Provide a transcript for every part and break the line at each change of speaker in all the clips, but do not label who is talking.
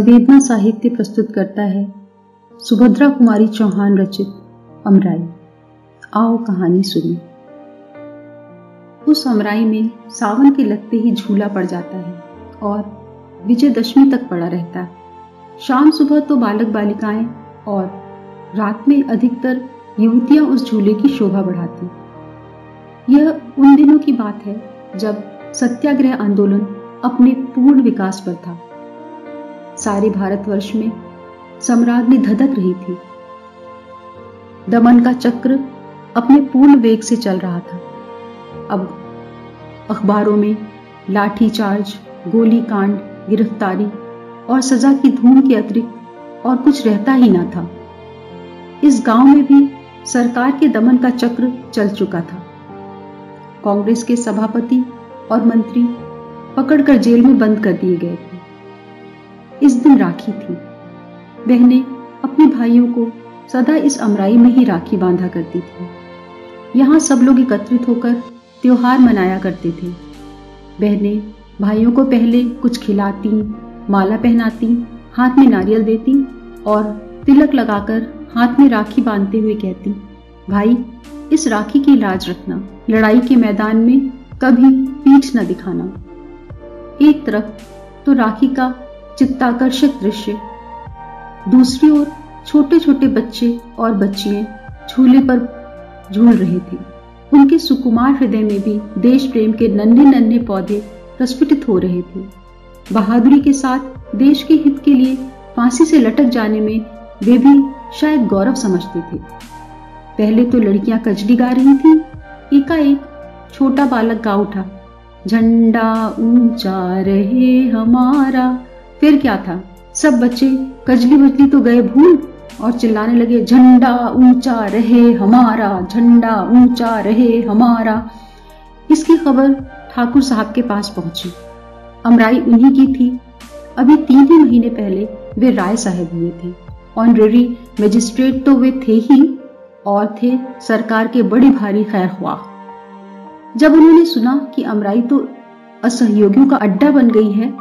संवेदना साहित्य प्रस्तुत करता है सुभद्रा कुमारी चौहान रचित अमराई। आओ कहानी सुनिए। उस अमराई में सावन के लगते ही झूला पड़ जाता है और विजयदशमी तक पड़ा रहता है। शाम सुबह तो बालक बालिकाएं और रात में अधिकतर युवतियां उस झूले की शोभा बढ़ाती। यह उन दिनों की बात है जब सत्याग्रह आंदोलन अपने पूर्ण विकास पर था। सारे भारतवर्ष में सम्राज्ञी धधक रही थी। दमन का चक्र अपने पूर्ण वेग से चल रहा था। अब अखबारों में लाठीचार्ज, गोली कांड, गिरफ्तारी और सजा की धूम के अतिरिक्त और कुछ रहता ही ना था। इस गांव में भी सरकार के दमन का चक्र चल चुका था। कांग्रेस के सभापति और मंत्री पकड़कर जेल में बंद कर दिए गए थे। इस दिन राखी थी। बहनें अपने भाइयों को सदा इस अमराई में ही राखी बांधा करती थी। यहाँ सब लोग एकत्रित होकर त्योहार मनाया करते थे। बहनें भाइयों को पहले कुछ खिलाती, माला पहनाती, हाथ में नारियल देती और तिलक लगाकर हाथ में राखी बांधते हुए कहती, भाई इस राखी की लाज रखना, लड़ाई के मैदान में कभी पीठ न दिखाना। एक तरफ तो राखी का चित्ताकर्षक दृश्य, दूसरी ओर छोटे छोटे बच्चे और बच्चियां झूले पर झूल रहे थे। उनके सुकुमार हृदय में भी देश प्रेम के नन्हे नन्हे पौधे प्रस्फुटित हो रहे थे। बहादुरी के साथ देश के हित के लिए फांसी से लटक जाने में वे भी शायद गौरव समझते थे। पहले तो लड़कियां कजली गा रही थीं। एकाएक छोटा बालक गा उठा, झंडा ऊंचा रहे हमारा। फिर क्या था, सब बच्चे कजली बजली तो गए भूल और चिल्लाने लगे, झंडा ऊंचा रहे हमारा, झंडा ऊंचा रहे हमारा। इसकी खबर ठाकुर साहब के पास पहुंची। अमराई उन्हीं की थी। अभी 3 ही महीने पहले वे राय साहब हुए थे। ऑनरेरी मजिस्ट्रेट तो वे थे ही और थे सरकार के बड़े भारी खैरख्वाह। जब उन्होंने सुना कि अमराई तो असहयोगियों का अड्डा बन गई है,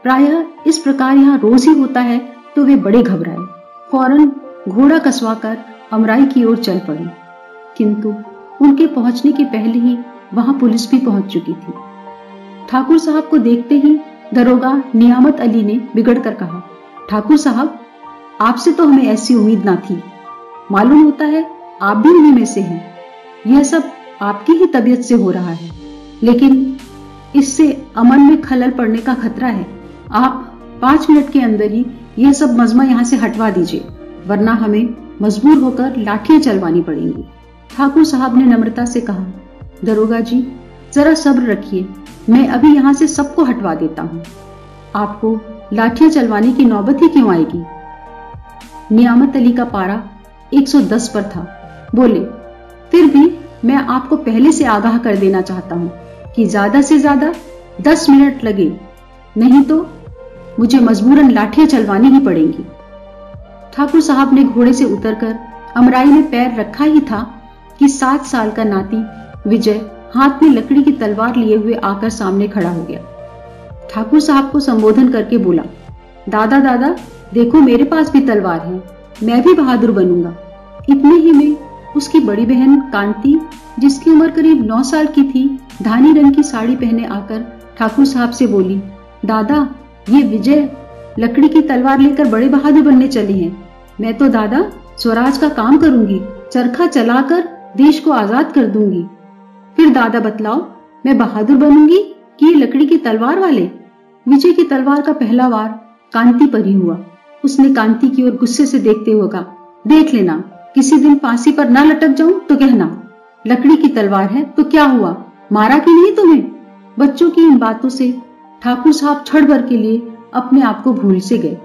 प्रायः इस प्रकार यहाँ रोज ही होता है, तो वे बड़े घबराए। फौरन घोड़ा कसवाकर अमराई की ओर चल पड़े। किंतु उनके पहुंचने के पहले ही वहां पुलिस भी पहुंच चुकी थी। ठाकुर साहब को देखते ही दरोगा नियामत अली ने बिगड़कर कहा, ठाकुर साहब आपसे तो हमें ऐसी उम्मीद ना थी। मालूम होता है आप भी उन्हीं में से हैं। यह सब आपकी ही तबीयत से हो रहा है, लेकिन इससे अमन में खलल पड़ने का खतरा है। आप 5 मिनट के अंदर ही यह सब मजमा यहाँ से हटवा दीजिए, वरना हमें मजबूर होकर लाठियां चलवानी पड़ेंगी। ठाकुर साहब ने नम्रता से कहा, दरोगा जी जरा सब्र रखिए, मैं अभी यहाँ से सबको हटवा देता हूँ। आपको लाठियां चलवाने की नौबत ही क्यों आएगी? नियामत अली का पारा 110 पर था। बोले, फिर भी मैं आपको पहले से आगाह कर देना चाहता हूँ कि ज्यादा से ज्यादा 10 मिनट लगे, नहीं तो मुझे मजबूरन लाठियां चलवानी ही पड़ेंगी। ठाकुर साहब ने घोड़े से उतरकर अमराई में पैर रखा ही था कि 7 साल का नाती विजय हाथ में लकड़ी की तलवार लिए हुए आकर सामने खड़ा हो गया। ठाकुर साहब को संबोधन करके बोला, दादा दादा देखो मेरे पास भी तलवार है, मैं भी बहादुर बनूंगा। इतने ही में उसकी बड़ी बहन कांति, जिसकी उम्र करीब 9 साल की थी, धानी रंग की साड़ी पहने आकर ठाकुर साहब से बोली, दादा ये विजय लकड़ी की तलवार लेकर बड़े बहादुर बनने चले हैं। मैं तो दादा स्वराज का काम करूंगी, चरखा चलाकर देश को आजाद कर दूंगी। फिर दादा बतलाओ, मैं बहादुर बनूंगी कि ये लकड़ी की तलवार वाले? विजय की तलवार का पहला वार कांति पर ही हुआ। उसने कांति की ओर गुस्से से देखते हुए कहा, देख लेना, किसी दिन फांसी पर ना लटक जाऊं तो कहना। लकड़ी की तलवार है तो क्या हुआ, मारा कि नहीं तुम्हें? बच्चों की इन बातों से ठाकुर साहब क्षण भर के लिए अपने आप को भूल से गए।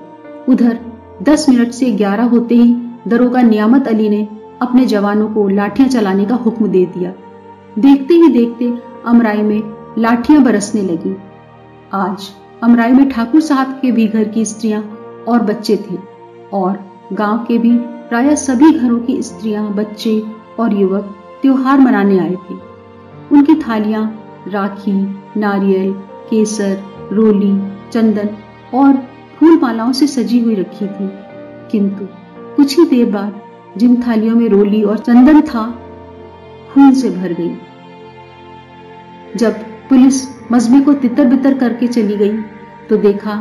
उधर 10 मिनट से 11 होते ही दरोगा नियामत अली ने अपने जवानों को लाठियां चलाने का हुक्म दे दिया। देखते ही देखते अमराई में लाठियां बरसने लगी। आज अमराई में ठाकुर साहब के भी घर की स्त्रियां और बच्चे थे और गांव के भी प्रायः सभी घरों की स्त्रियां, बच्चे और युवक त्योहार मनाने आए थे। उनकी थालियां राखी, नारियल, केसर, रोली, चंदन और फूल मालाओं से सजी हुई रखी थी, किंतु कुछ ही देर बाद जिन थालियों में रोली और चंदन था, खून से भर गई। जब पुलिस मजमे को तितर बितर करके चली गई तो देखा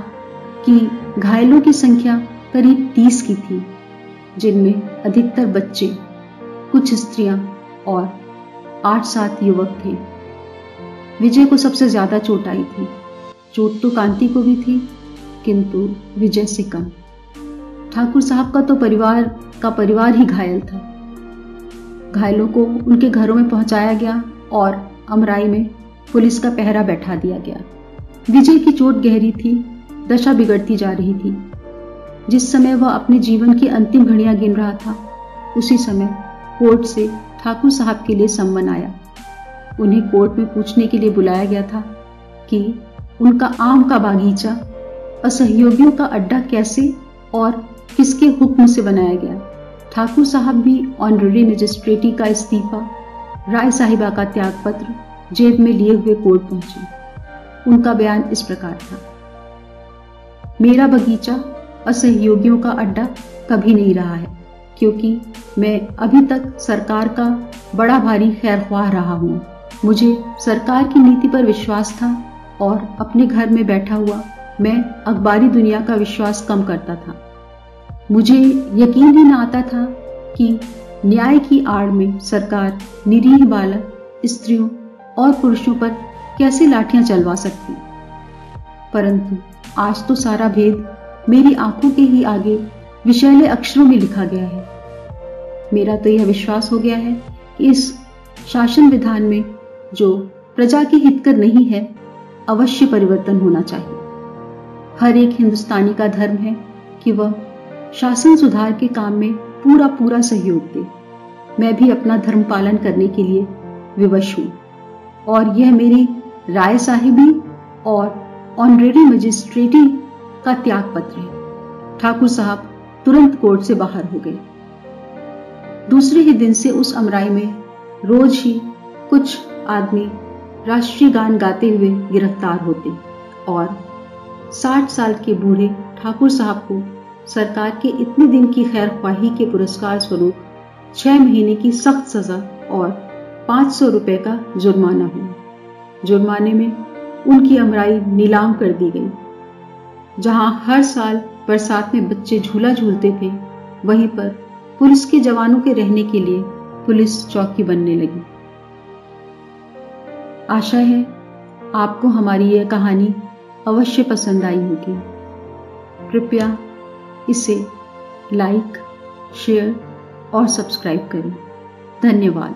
कि घायलों की संख्या करीब 30 की थी, जिनमें अधिकतर बच्चे, कुछ स्त्रियां और 8-7 युवक थे। विजय को सबसे ज्यादा चोट आई थी। चोट तो कांति को भी थी, किंतु विजय से कम। ठाकुर साहब का तो परिवार ही घायल था। घायलों को उनके घरों में पहुंचाया गया और अमराई में पुलिस का पहरा बैठा दिया गया। विजय की चोट गहरी थी, दशा बिगड़ती जा रही थी। जिस समय वह अपने जीवन की अंतिम घड़ियां गिन रहा था, उसी समय कोर्ट से ठाकुर साहब के लिए सम्मन आया। उन्हें कोर्ट में पूछने के लिए बुलाया गया था कि उनका आम का बागीचा असहयोगियों का अड्डा कैसे और किसके हुक्म से बनाया गया। ठाकुर साहब भी ऑनरेरी मजिस्ट्रेटी का इस्तीफा, राय साहिबा का त्यागपत्र जेब में लिए हुए कोर्ट पहुंचे। उनका बयान इस प्रकार था: मेरा बगीचा असहयोगियों का अड्डा कभी नहीं रहा है, क्योंकि मैं अभी तक सरकार का बड़ा भारी खैरख्वाह रहा हूं। मुझे सरकार की नीति पर विश्वास था और अपने घर में बैठा हुआ मैं अखबारी दुनिया का विश्वास कम करता था। मुझे यकीन ही न आता था कि न्याय की आड़ में सरकार निरीह बालक, स्त्रियों और पुरुषों पर कैसे लाठियां चलवा सकती। परंतु आज तो सारा भेद मेरी आंखों के ही आगे विषैले अक्षरों में लिखा गया है। मेरा तो यह विश्वास हो गया है कि इस शासन विधान में जो प्रजा के हितकर नहीं है, अवश्य परिवर्तन होना चाहिए। हर एक हिंदुस्तानी का धर्म है कि वह शासन सुधार के काम में पूरा सहयोग दे। मैं भी अपना धर्म पालन करने के लिए विवश हूं और यह मेरी राय साहिबी और ऑनरेरी मजिस्ट्रेटी का त्याग पत्र है। ठाकुर साहब तुरंत कोर्ट से बाहर हो गए। दूसरे ही दिन से उस अमराई में रोज ही कुछ आदमी राष्ट्रीय गान गाते हुए गिरफ्तार होते और 60 साल के बूढ़े ठाकुर साहब को सरकार के इतने दिन की खैरख्वाही के पुरस्कार स्वरूप 6 महीने की सख्त सजा और 500 रुपए का जुर्माना हुआ। जुर्माने में उनकी अमराई नीलाम कर दी गई। जहां हर साल बरसात में बच्चे झूला झूलते थे, वहीं पर पुलिस के जवानों के रहने के लिए पुलिस चौकी बनने लगी। आशा है आपको हमारी यह कहानी अवश्य पसंद आई होगी। कृपया इसे लाइक, शेयर और सब्सक्राइब करें। धन्यवाद।